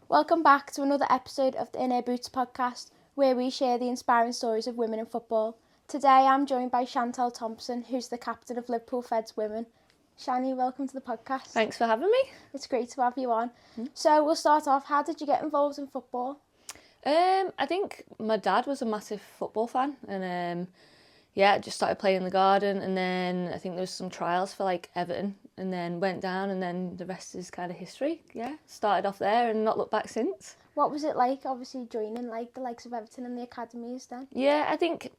Welcome back to another episode of the In Her Boots podcast, where we share the inspiring stories of women in football. Today I'm joined by Chantelle Thompson, who's the captain of Liverpool Feds Women. Shani, welcome to the podcast. Thanks for having me. It's great to have you on. So we'll start off, how did you get involved in football? I think my dad was a massive football fan, and just started playing in the garden, and then I think there was some trials for like Everton, and then went down, and then the rest is kind of history. Yeah, started off there and not looked back since. What was it like, obviously joining like the likes of Everton and the academies then? Yeah, I think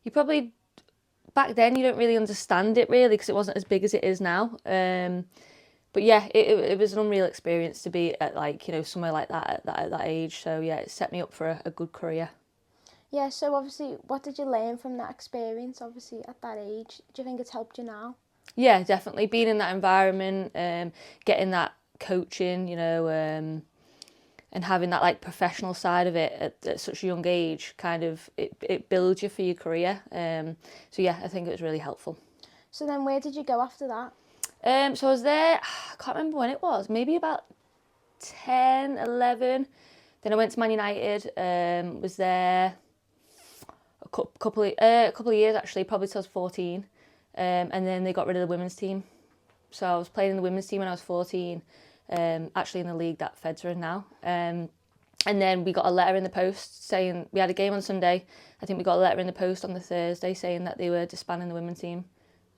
you probably back then you don't really understand it really because it wasn't as big as it is now. But yeah, it was an unreal experience to be at somewhere like that at that age. So yeah, it set me up for a good career. Yeah, so obviously what did you learn from that experience, obviously at that age? Do you think it's helped you now? Yeah, definitely. Being in that environment, getting that coaching, and having that like professional side of it at such a young age, kind of it builds you for your career. So yeah, I think it was really helpful. So then where did you go after that? So I was there, I can't remember when it was, maybe about 10, 11. Then I went to Man United, was there a couple of years actually, probably till I was 14. And then they got rid of the women's team. So I was playing in the women's team when I was 14, actually in the league that Feds are in now. And then we got a letter in the post saying, we had a game on Sunday, I think we got a letter in the post on the Thursday saying that they were disbanding the women's team.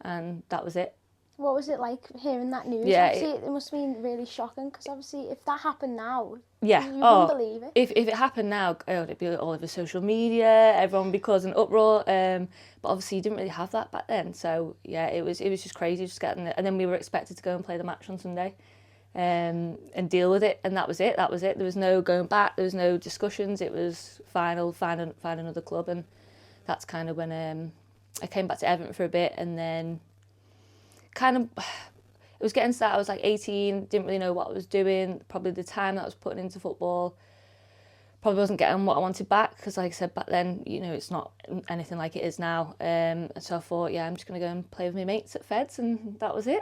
And that was it. What was it like hearing that news? Yeah, obviously, it must have been really shocking because obviously if that happened now, yeah, you wouldn't believe it. If it happened now, it'd be all over social media, everyone would be causing uproar. But obviously you didn't really have that back then. So yeah, it was just crazy just getting it. And then we were expected to go and play the match on Sunday, and deal with it. And that was it. There was no going back. There was no discussions. It was final, find another club. And that's kind of when I came back to Everton for a bit, and then kind of it was getting to that. I was like 18, didn't really know what I was doing. Probably the time that I was putting into football probably wasn't getting what I wanted back because, like I said, back then, it's not anything like it is now. So I thought, yeah, I'm just going to go and play with my mates at Feds, and that was it.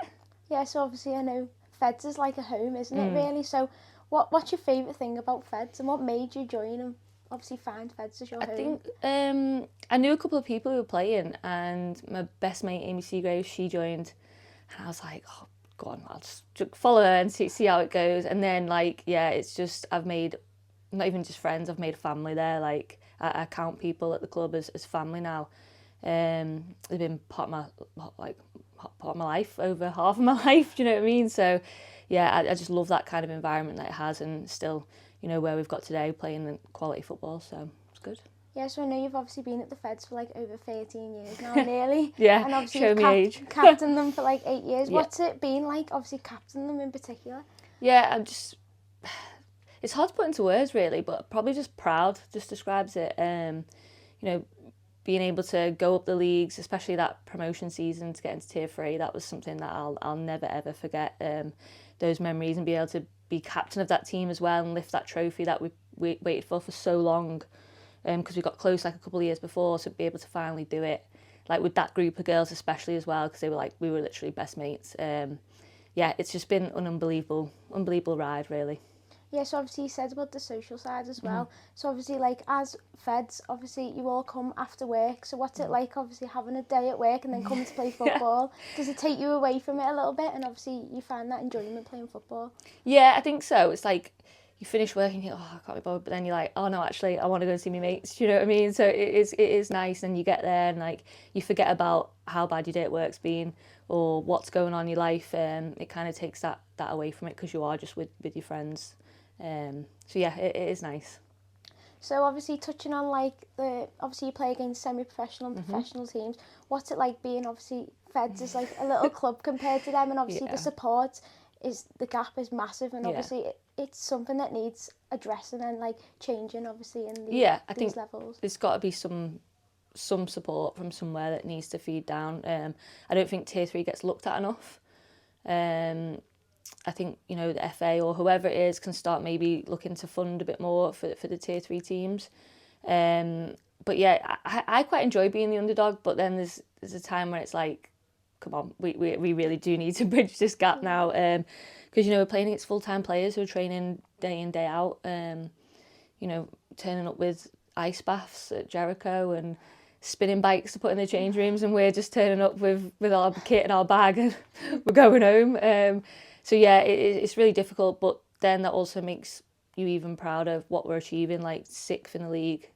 Yeah, so obviously I know Feds is like a home, isn't it, really? So what's your favourite thing about Feds and what made you join and obviously find Feds as your home? I think I knew a couple of people who were playing, and my best mate, Amy Seagrave, she joined, and I was like, oh, go on, I'll just follow her and see how it goes. And then, it's just, I've made, not even just friends, I've made family there. Like, I count people at the club as family now. They've been part of my life, over half of my life, do you know what I mean? So, yeah, I just love that kind of environment that it has, and still, where we've got today, playing quality football, so it's good. Yeah, so I know you've obviously been at the Feds for like over 13 years now, nearly. Yeah, and obviously show you've me age. captained them for like 8 years. Yeah. What's it been like, obviously captaining them in particular? Yeah, it's hard to put into words really, but probably just proud just describes it. Being able to go up the leagues, especially that promotion season to get into Tier 3, that was something that I'll never ever forget. Those memories, and be able to be captain of that team as well and lift that trophy that we waited for so long. Because we got close like a couple of years before, so to be able to finally do it, like with that group of girls especially as well, because we were literally best mates. It's just been an unbelievable ride really. Yeah, so obviously you said about the social side as well. So obviously, like, as Feds, obviously you all come after work. So what's it like, obviously, having a day at work and then coming to play football? Does it take you away from it a little bit? And obviously you find that enjoyment playing football? Yeah, I think so. It's like, you finish work and you think, oh, I can't be bothered, but then you're like, oh no, actually, I want to go and see my mates. Do you know what I mean? So it is nice, and you get there and like you forget about how bad your day at work's been or what's going on in your life. It kind of takes that away from it because you are just with your friends. So yeah, it is nice. So obviously touching on obviously you play against semi-professional and professional teams. What's it like being, obviously Feds is like a little club compared to them, and obviously the support the gap is massive, and obviously it's something that needs addressing and like changing obviously in these levels. There's got to be some support from somewhere that needs to feed down. I don't think Tier 3 gets looked at enough. I think the FA or whoever it is can start maybe looking to fund a bit more for the Tier 3 teams. But yeah, I quite enjoy being the underdog, but then there's a time where it's like, come on, we really do need to bridge this gap now, because, you know, we're playing against full-time players who are training day in, day out, you know, turning up with ice baths at Jericho and spinning bikes to put in the change rooms, and we're just turning up with our kit and our bag and we're going home. So yeah, it's really difficult, but then that also makes you even prouder of what we're achieving, like 6th in the league.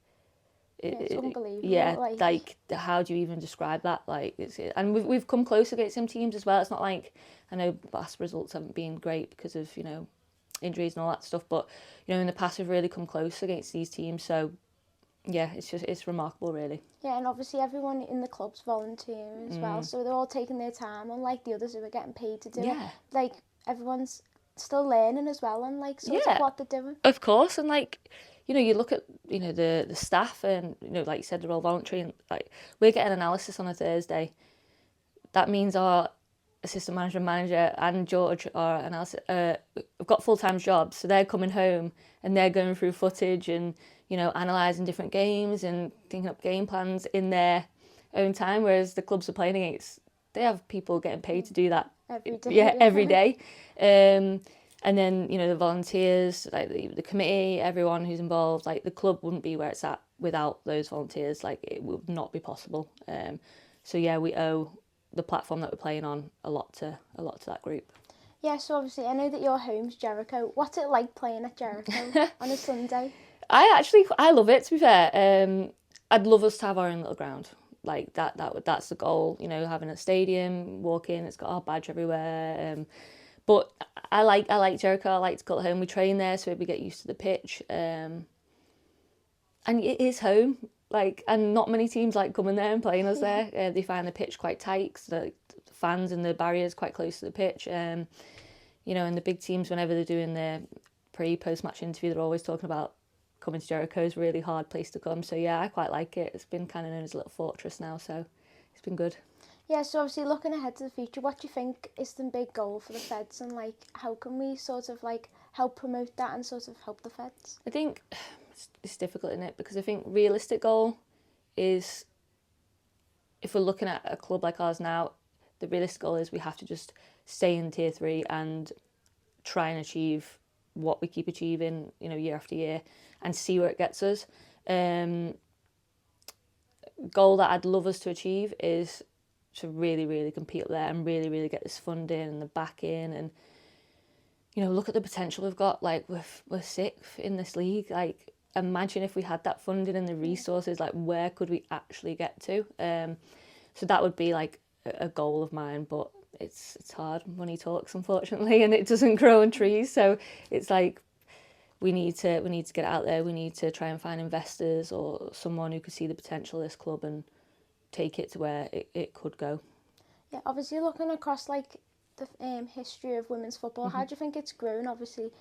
It's unbelievable. Yeah, like how do you even describe that? Like, and we've come close against some teams as well. It's not like, I know past results haven't been great because of, you know, injuries and all that stuff, but, you know, in the past we've really come close against these teams. So yeah, it's remarkable, really. Yeah, and obviously everyone in the club's volunteering as well, so they're all taking their time, unlike the others who are getting paid to do it. Like, everyone's still learning as well, and like sort of what they're doing. Of course, and like, you know, you look at, you know, the staff, and, you know, like you said, they're all voluntary, and like we're getting analysis on a Thursday. That means our assistant manager and George are analysis. Have got full-time jobs, so they're coming home and they're going through footage and, you know, analysing different games and thinking up game plans in their own time, whereas the clubs are playing against, they have people getting paid to do that every day. Yeah, every day. And then, you know, the volunteers, like the committee, everyone who's involved, like the club wouldn't be where it's at without those volunteers. Like, it would not be possible. So yeah, we owe the platform that we're playing on a lot to that group. Yeah, so obviously I know that your home's Jericho. What's it like playing at Jericho on a Sunday? I love it, to be fair. I'd love us to have our own little ground. Like that's the goal, you know, having a stadium, walk in, it's got our badge everywhere. But I like Jericho. I like to call it home. We train there, so we get used to the pitch. And it is home. Like, and not many teams like coming there and playing us there. They find the pitch quite tight, because the fans and the barriers quite close to the pitch. You know, and the big teams, whenever they're doing their post match interview, they're always talking about coming to Jericho is a really hard place to come. So yeah, I quite like it. It's been kind of known as a little fortress now, so it's been good. Yeah, so obviously looking ahead to the future, what do you think is the big goal for the Feds, and like how can we sort of like help promote that and sort of help the Feds? I think it's difficult, isn't it? Because I think realistic goal is, if we're looking at a club like ours now, the realistic goal is we have to just stay in Tier 3 and try and achieve what we keep achieving, you know, year after year, and see where it gets us. Goal that I'd love us to achieve is to really, really compete up there and really, really get this funding and the backing, and, you know, look at the potential we've got. Like, we're 6th in this league. Like, imagine if we had that funding and the resources, like, where could we actually get to? So that would be like a goal of mine, but it's hard. Money talks, unfortunately, and it doesn't grow on trees. So it's like, we need to get it out there. We need to try and find investors or someone who could see the potential of this club and take it to where it could go. Yeah, obviously looking across like the history of women's football, how do you think it's grown? Obviously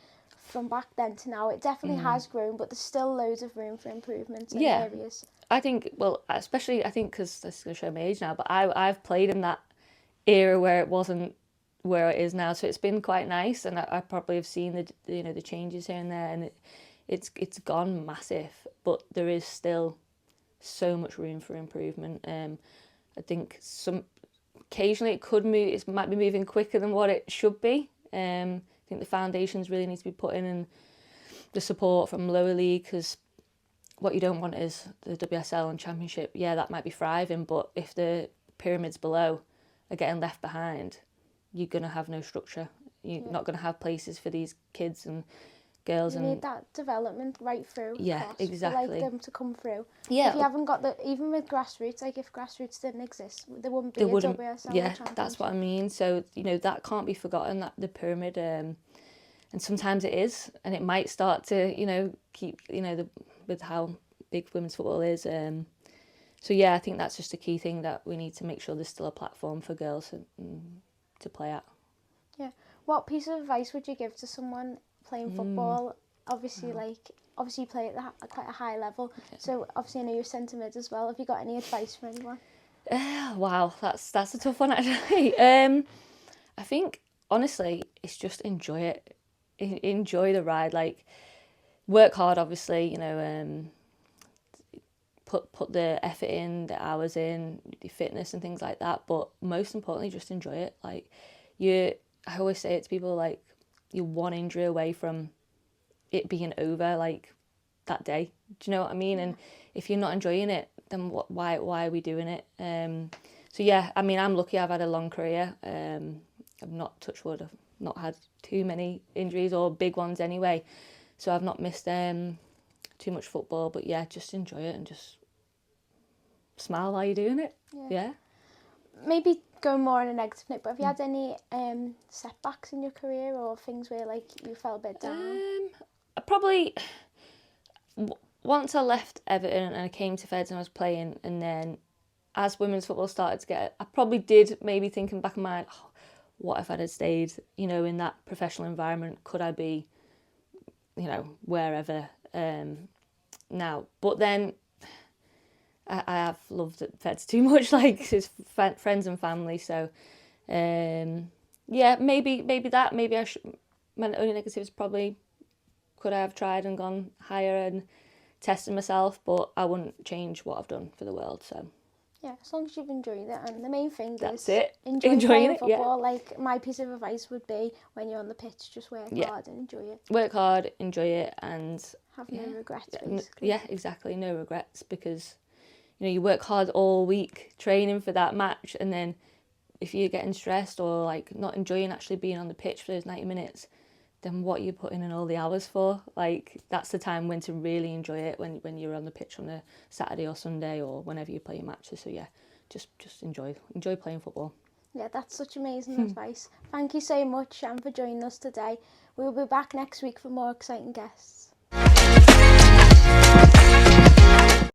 from back then to now, it definitely has grown, but there's still loads of room for improvement in areas. I think, well, especially I think because this is going to show my age now, but I've played in that era where it wasn't where it is now, so it's been quite nice, and I probably have seen the changes here and there, and it's gone massive, but there is still so much room for improvement. I think occasionally it could move. It might be moving quicker than what it should be. I think the foundations really need to be put in, and the support from lower league, because what you don't want is the WSL and Championship. Yeah, that might be thriving, but if the pyramids below are getting left behind, you're going to have no structure. You're not going to have places for these kids and girls. You need that development right through. Yeah, exactly. For like them to come through. Yeah. If you haven't got even with grassroots, like if grassroots didn't exist, there wouldn't be a WSL. Yeah, that's what I mean. So, you know, that can't be forgotten, that the pyramid, and sometimes it is, and it might start to, you know, keep, you know, with how big women's football is. So yeah, I think that's just a key thing, that we need to make sure there's still a platform for girls to play at. Yeah. What piece of advice would you give to someone playing football? Obviously, you play at quite a high level. Yeah. So obviously I know you're centre mid as well. Have you got any advice for anyone? Wow, that's a tough one, actually. I think honestly, it's just enjoy it. Enjoy the ride. Like, work hard, obviously. You know, put the effort in, the hours in, the fitness and things like that. But most importantly, just enjoy it. Like, I always say it to people, like, you're one injury away from it being over, like, that day. Do you know what I mean? And if you're not enjoying it, then why are we doing it? So yeah, I mean, I'm lucky I've had a long career. I've not, touched wood, I've not had too many injuries, or big ones anyway. So I've not missed too much football, but yeah, just enjoy it and just smile while you're doing it. Yeah. Maybe going more on a negative note, but have you had any setbacks in your career, or things where like you felt a bit down? Probably once I left Everton and I came to Feds and I was playing, and then as women's football started to get, I probably did maybe thinking back in my mind, oh, what if I'd have stayed, you know, in that professional environment? Could I be, you know, wherever now? But then I have loved Feds too much, like it's friends and family. So yeah, maybe that. Maybe I should. My only negative is probably, could I have tried and gone higher and tested myself? But I wouldn't change what I've done for the world. So yeah, as long as you've enjoyed it, and the main thing that's is it. Enjoying Enjoying it. football. Yeah. Like, my piece of advice would be, when you're on the pitch, just work hard and enjoy it. Work hard, enjoy it, and have no regrets. Basically. Yeah, exactly, no regrets, because you know you work hard all week training for that match, and then if you're getting stressed or like not enjoying actually being on the pitch for those 90 minutes, then what are you putting in all the hours for? Like, that's the time when to really enjoy it, when you're on the pitch on a Saturday or Sunday or whenever you play your matches. So yeah, just enjoy playing football. Yeah, that's such amazing advice. Thank you so much, Shan, for joining us today. We'll be back next week for more exciting guests.